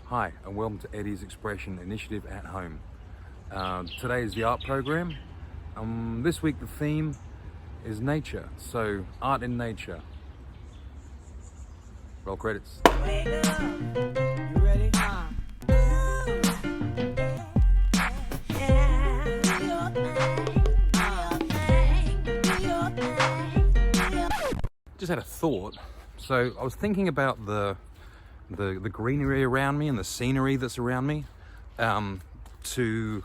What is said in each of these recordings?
Hi, and welcome to EDYS Expression Initiative at Home. Today is the art program. This week the theme is nature, so art in nature. Roll credits. You ready? Just had a thought. So I was thinking about the greenery around me and the scenery that's around me, to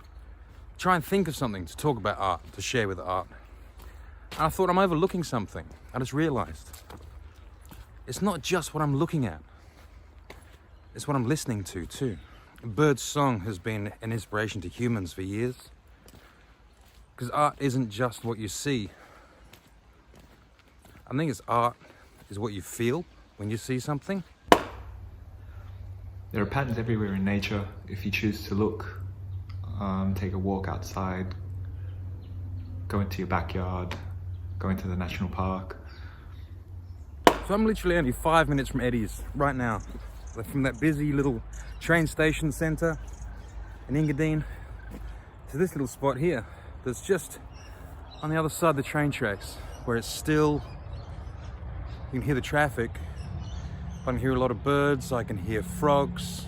try and think of something to talk about art, to share with art. And I thought I'm overlooking something. I just realized it's not just what I'm looking at, it's what I'm listening to too. A bird's song has been an inspiration to humans for years, because art isn't just what you see. I think it's art is what you feel when you see something. There are patterns everywhere in nature. If you choose to look, take a walk outside, go into your backyard, go into the national park. So I'm literally only 5 minutes from EDYS right now. From that busy little train station centre in Engadine to this little spot here that's just on the other side of the train tracks, where it's still, you can hear the traffic. I can hear a lot of birds, I can hear frogs.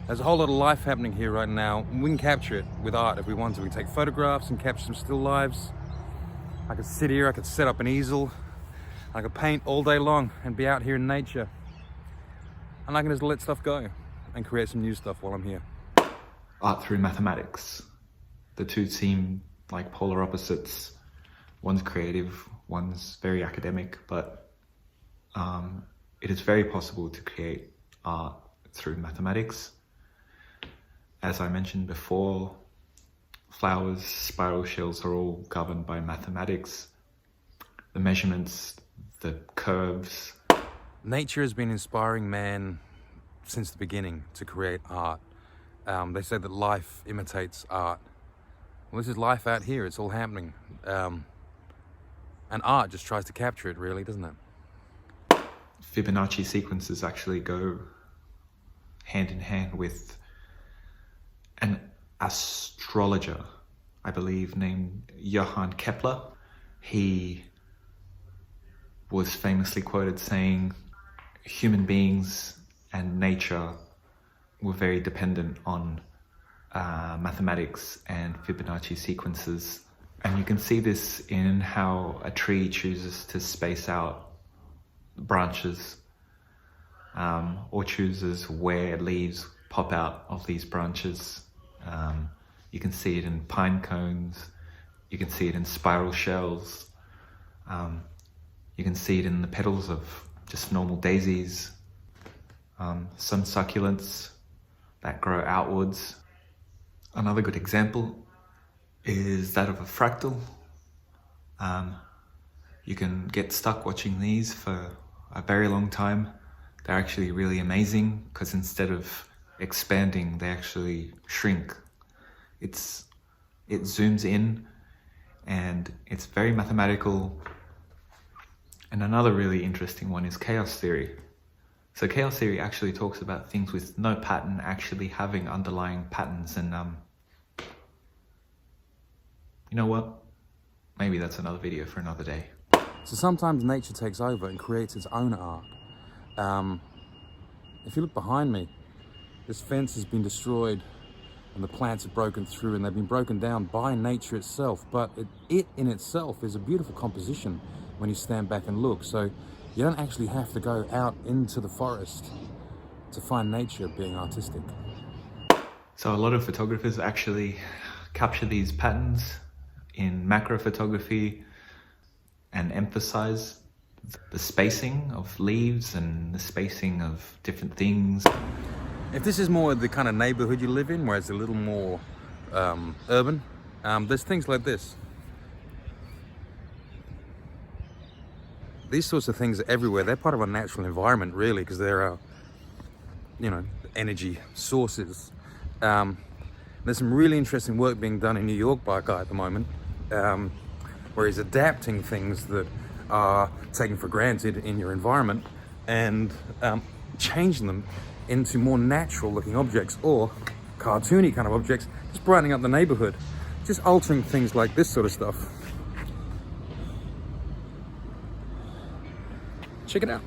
There's a whole lot of life happening here right now. We can capture it with art if we want to. We can take photographs and capture some still lives. I could sit here, I could set up an easel, I could paint all day long and be out here in nature. And I can just let stuff go and create some new stuff while I'm here. Art through mathematics. The two seem like polar opposites. One's creative, one's very academic, but it is very possible to create art through mathematics. As I mentioned before, flowers, spiral shells are all governed by mathematics. The measurements, the curves. Nature has been inspiring man since the beginning to create art. They say that life imitates art. Well, this is life out here, it's all happening. And art just tries to capture it, really, doesn't it? Fibonacci sequences actually go hand in hand with an astrologer, I believe, named Johann Kepler. He was famously quoted saying human beings and nature were very dependent on mathematics and Fibonacci sequences. And you can see this in how a tree chooses to space out branches, or chooses where leaves pop out of these branches. You can see it in pine cones, you can see it in spiral shells, you can see it in the petals of just normal daisies, some succulents that grow outwards. Another good example is that of a fractal. You can get stuck watching these for a very long time. They're actually really amazing because instead of expanding, they actually shrink. It zooms in and it's very mathematical. And another really interesting one is chaos theory. So chaos theory actually talks about things with no pattern actually having underlying patterns, and you know what? Maybe that's another video for another day. So sometimes nature takes over and creates its own art. If you look behind me, this fence has been destroyed and the plants have broken through, and they've been broken down by nature itself, but it in itself is a beautiful composition when you stand back and look. So you don't actually have to go out into the forest to find nature being artistic. So a lot of photographers actually capture these patterns in macro photography and emphasize the spacing of leaves and the spacing of different things. If this is more the kind of neighborhood you live in, where it's a little more urban, there's things like this. These sorts of things are everywhere. They're part of our natural environment, really, because they're our, energy sources. There's some really interesting work being done in New York by a guy at the moment, where he's adapting things that are taken for granted in your environment and changing them into more natural looking objects or cartoony kind of objects, just brightening up the neighborhood, just altering things like this sort of stuff. Check it out.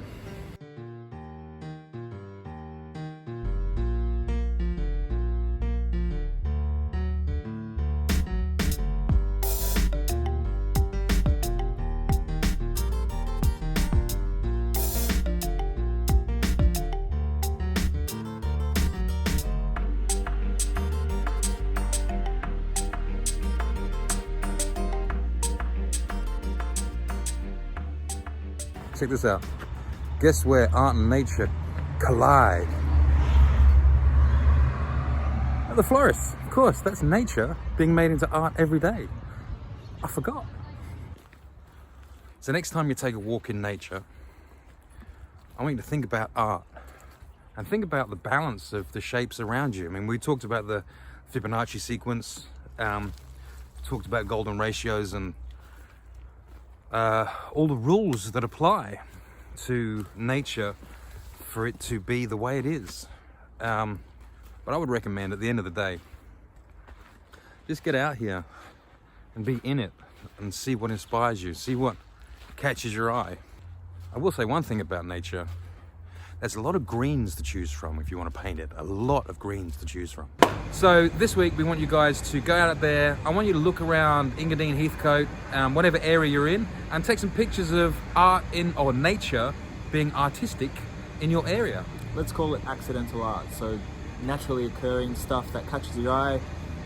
Check this out. Guess where art and nature collide? At the florist. Of course, that's nature being made into art every day. I forgot. So next time you take a walk in nature, I want you to think about art and think about the balance of the shapes around you. I mean, we talked about the Fibonacci sequence, talked about golden ratios and all the rules that apply to nature for it to be the way it is. But I would recommend at the end of the day, just get out here and be in it and see what inspires you, see what catches your eye. I will say one thing about nature. There's a lot of greens to choose from if you want to paint it. A lot of greens to choose from. So this week we want you guys to go out there. I want you to look around Engadine, Heathcote, whatever area you're in, and take some pictures of art or nature being artistic in your area. Let's call it accidental art. So naturally occurring stuff that catches your eye,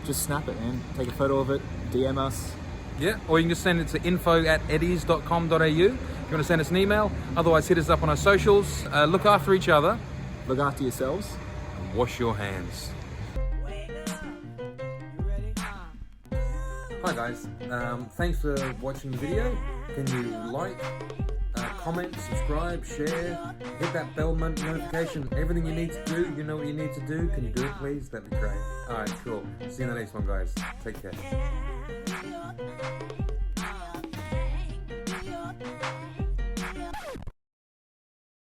just snap it, man. Take a photo of it, DM us. Yeah, or you can just send it to info@edys.com.au. If you want to send us an email, otherwise hit us up on our socials. Look after each other. Look after yourselves. And wash your hands. Hi guys, thanks for watching the video. Can you like, comment, subscribe, share, hit that bell notification, everything you need to do, you know what you need to do. Can you do it please? That'd be great. Alright, cool. See you in the next one guys. Take care.